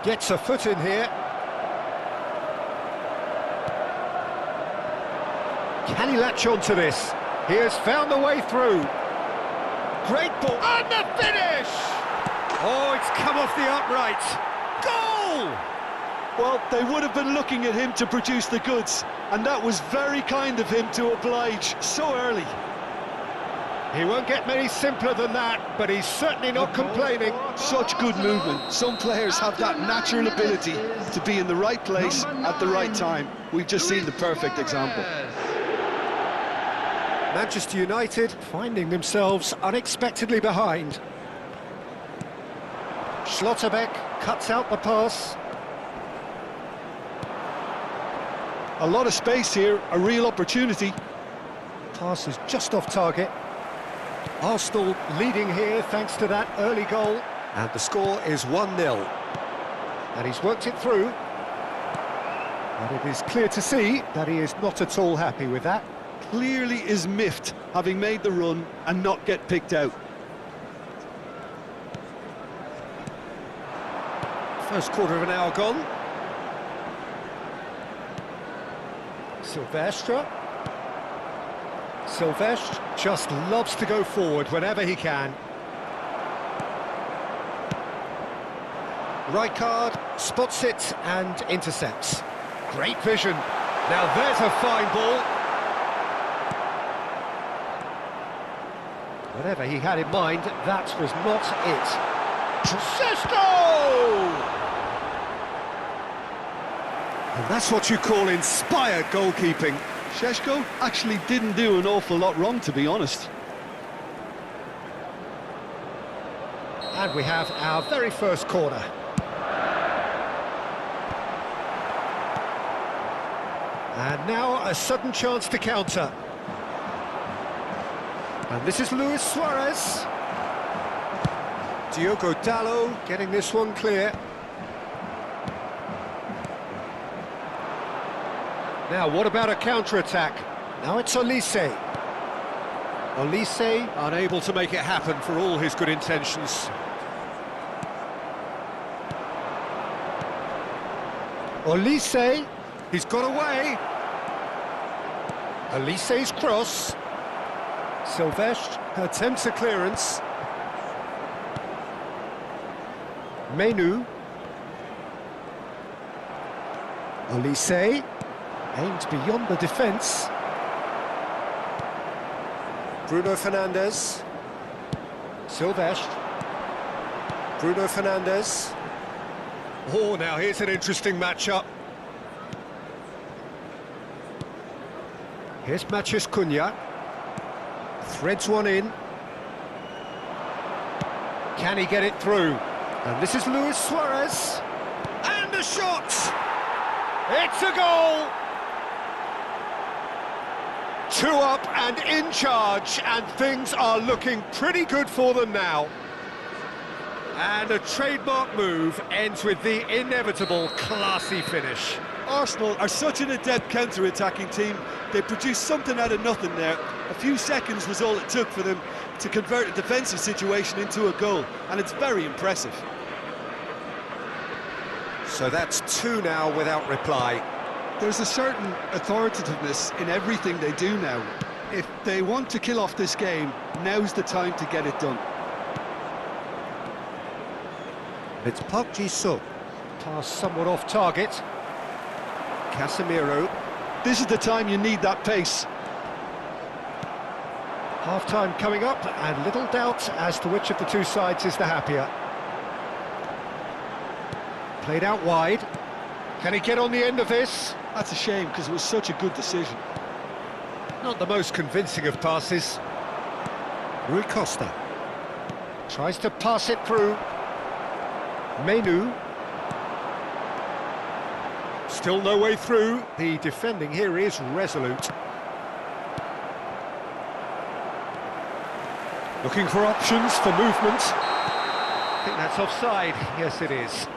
Gets a foot in here. Can he latch on to this? He has found the way through. Great ball. And the finish! Oh, it's come off the upright. Goal! Well, they would have been looking at him to produce the goods, and that was very kind of him to oblige so early. He won't get many simpler than that, but he's certainly not complaining. Such good movement. Some players have that natural ability to be in the right place at the right time. We've just seen the perfect example. Manchester United finding themselves unexpectedly behind. Schlotterbeck cuts out the pass. A lot of space here, a real opportunity. Pass is just off target. Arsenal leading here thanks to that early goal. And the score is 1-0. And he's worked it through. But it is clear to see that he is not at all happy with that. Clearly is miffed, having made the run and not get picked out. First quarter of an hour gone. Silvestre just loves to go forward whenever he can. Rijkaard spots it and intercepts. Great vision. Now there's a fine ball. Whatever he had in mind, that was not it. Sesto! And that's what you call inspired goalkeeping. Šeško actually didn't do an awful lot wrong, to be honest. And we have our very first corner. And now a sudden chance to counter. And this is Luis Suarez. Diogo Dalot getting this one clear. Now, what about a counter-attack? Now it's Olise. Olise unable to make it happen for all his good intentions. Olise, he's got away. Olise's cross. Silvestre attempts a clearance. Menu. Olise aimed beyond the defence. Bruno Fernandes. Silvestre. Bruno Fernandes. Oh, now here's an interesting matchup. Here's Matheus Cunha. Threads one in. Can he get it through? And this is Luis Suarez. And a shot! It's a goal! 2 up and in charge, and things are looking pretty good for them now. And a trademark move ends with the inevitable classy finish. Arsenal are such an adept counter-attacking team. They produced something out of nothing there. A few seconds was all it took for them to convert a defensive situation into a goal, and it's very impressive. So that's 2 now without reply. There's a certain authoritativeness in everything they do now. If they want to kill off this game, now's the time to get it done. It's Park Ji-suk. Pass somewhat off target. Casemiro. This is the time you need that pace. Half-time coming up, and little doubt as to which of the two sides is the happier. Played out wide. Can he get on the end of this? That's a shame, because it was such a good decision. Not the most convincing of passes. Rui Costa tries to pass it through. Menu. Still no way through. The defending here is resolute. Looking for options for movement. I think that's offside. Yes, it is.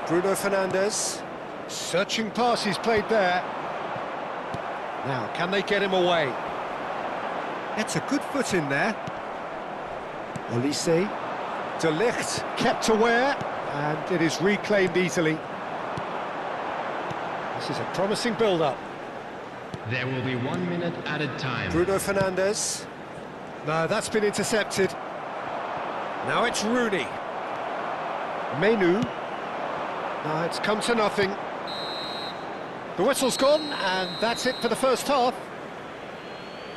Bruno Fernandes. Searching pass he's played there. Now, can they get him away? It's a good foot in there. Olise. De Ligt kept aware, and it is reclaimed easily. This is a promising build-up. There will be 1 minute added time. Bruno Fernandes. No, that's been intercepted. Now it's Rooney. Menu. No, it's come to nothing. The whistle's gone, and that's it for the first half.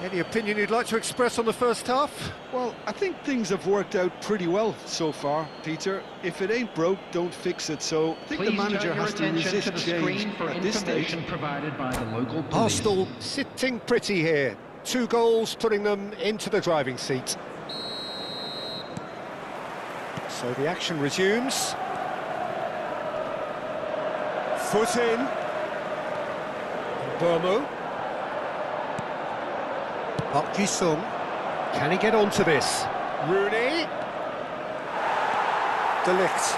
Any opinion you'd like to express on the first half? Well, I think things have worked out pretty well so far, Peter. If it ain't broke, don't fix it. So I think the manager has to resist change at this stage. Provided by the local police. Arsenal sitting pretty here. 2 goals putting them into the driving seat. So the action resumes. Foot in. Burmo. Park Ji-sung. Can he get onto this? Rooney. De Ligt.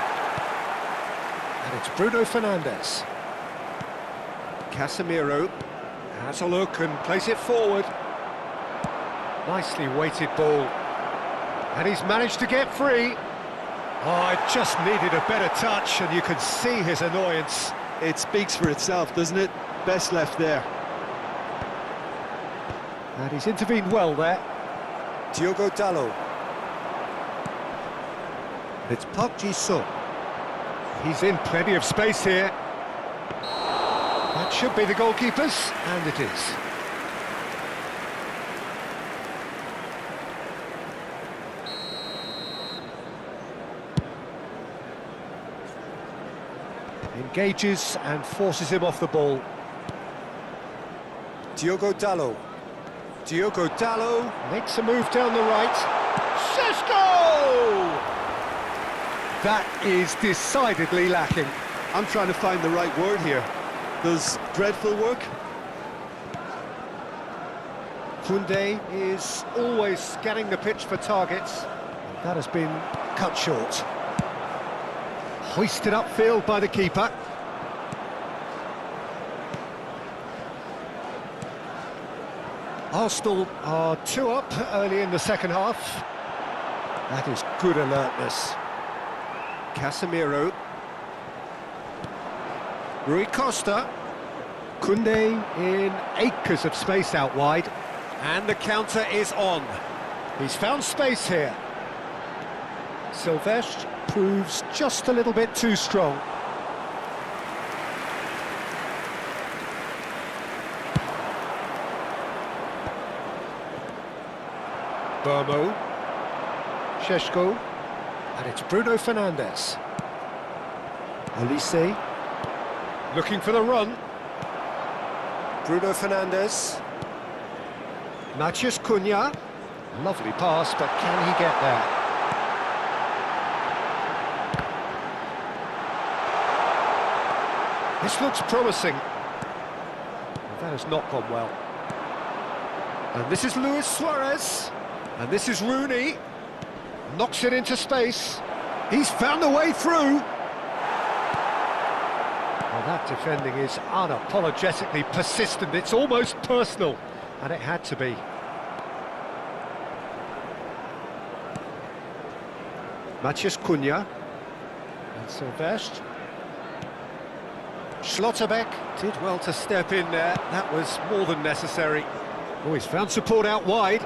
And it's Bruno Fernandes. Casemiro has a look and plays it forward. Nicely weighted ball. And he's managed to get free. Oh, it just needed a better touch, and you can see his annoyance. It speaks for itself, doesn't it? Best left there. And he's intervened well there. Diogo Dalot. It's Park Ji-sung. He's in plenty of space here. That should be the goalkeeper's, and it is. Engages and forces him off the ball. Diogo Dalot. Diogo Dalot makes a move down the right. Šeško! That is decidedly lacking. I'm trying to find the right word here. Does dreadful work? Koundé is always scanning the pitch for targets. That has been cut short. Hoisted upfield by the keeper. Arsenal are 2 up early in the second half. That is good alertness. Casemiro. Rui Costa. Koundé in acres of space out wide. And the counter is on. He's found space here. Silvestre proves just a little bit too strong. Burmo. Šeško. And it's Bruno Fernandes. Olise. Looking for the run. Bruno Fernandes. Matheus Cunha. Lovely pass, but can he get there? This looks promising. That has not gone well. And this is Luis Suarez. And this is Rooney. Knocks it into space. He's found a way through. Well, that defending is unapologetically persistent. It's almost personal. And it had to be. Matheus Cunha. And Silvestre. Schlotterbeck did well to step in there. That was more than necessary. Oh, he's found support out wide.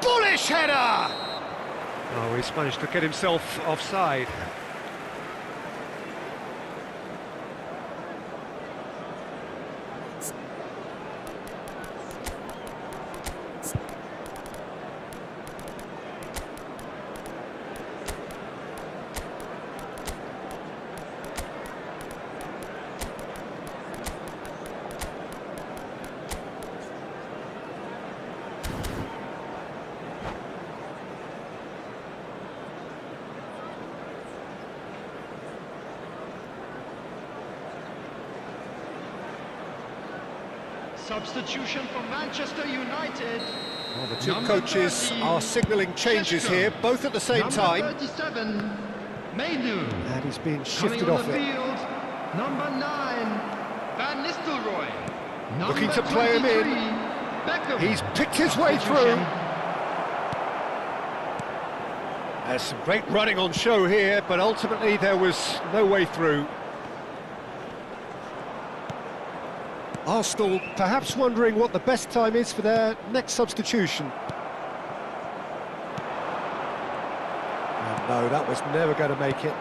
Bullish header! Oh, he's managed to get himself offside. Substitution for Manchester United. Well, the two coaches 30, are signalling changes Šeško. here, both at the same time. 37, Menu. And he's being Coming shifted on off the it. field, Number 9, Van Nistelrooy. Number Looking to play him in. 23, Beckham. He's picked his way through. Substitution. There's some great running on show here, but ultimately there was no way through. Arsenal perhaps wondering what the best time is for their next substitution. And no, that was never going to make it.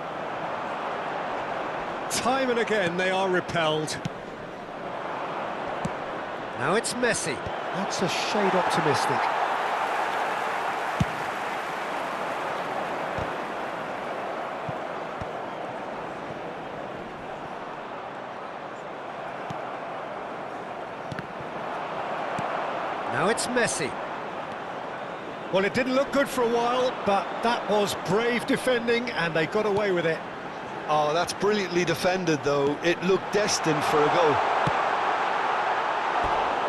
Time and again they are repelled. Now it's Messi. That's a shade optimistic. Now it's Messi. Well, it didn't look good for a while, but that was brave defending, and they got away with it. Oh, that's brilliantly defended, though. It looked destined for a goal.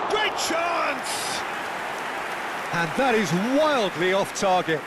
Great chance! And that is wildly off target.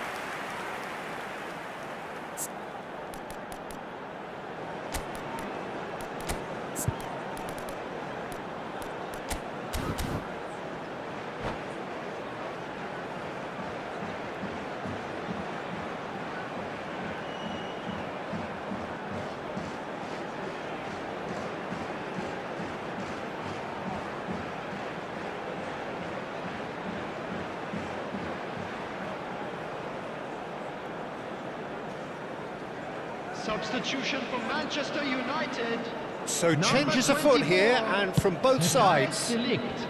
Substitution for Manchester United. So Number changes afoot 24, here, and from both sides. Delict.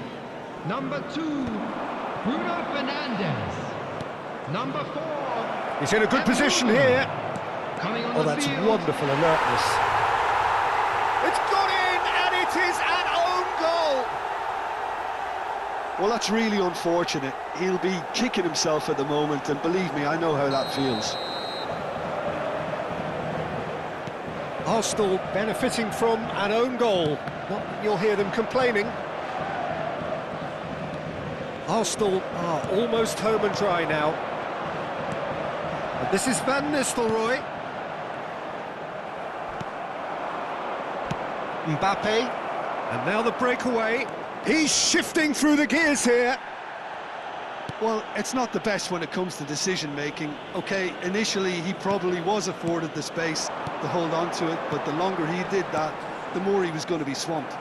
Number 2, Bruno Fernandes. Number 4. He's in a good Emyu. position here. Coming on Oh, the that's field. wonderful alertness. It's got in, and it is an own goal. Well, that's really unfortunate. He'll be kicking himself at the moment, and believe me, I know how that feels. Arsenal benefiting from an own goal. Not that you'll hear them complaining. Arsenal are almost home and dry now. And this is Van Nistelrooy. Mbappe. And now the breakaway. He's shifting through the gears here. Well, it's not the best when it comes to decision-making. OK, initially he probably was afforded the space to hold on to it, but the longer he did that, the more he was going to be swamped.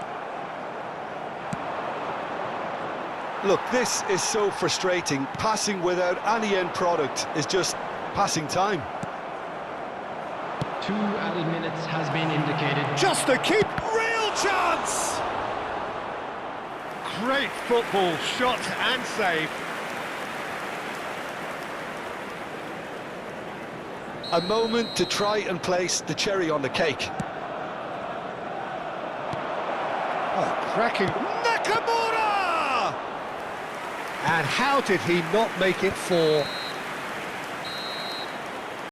Look, this is so frustrating. Passing without any end product is just passing time. 2 added minutes has been indicated. Just to keep real chance! Great football, shot and save. A moment to try and place the cherry on the cake. Oh, cracking. Nakamura! And how did he not make it 4?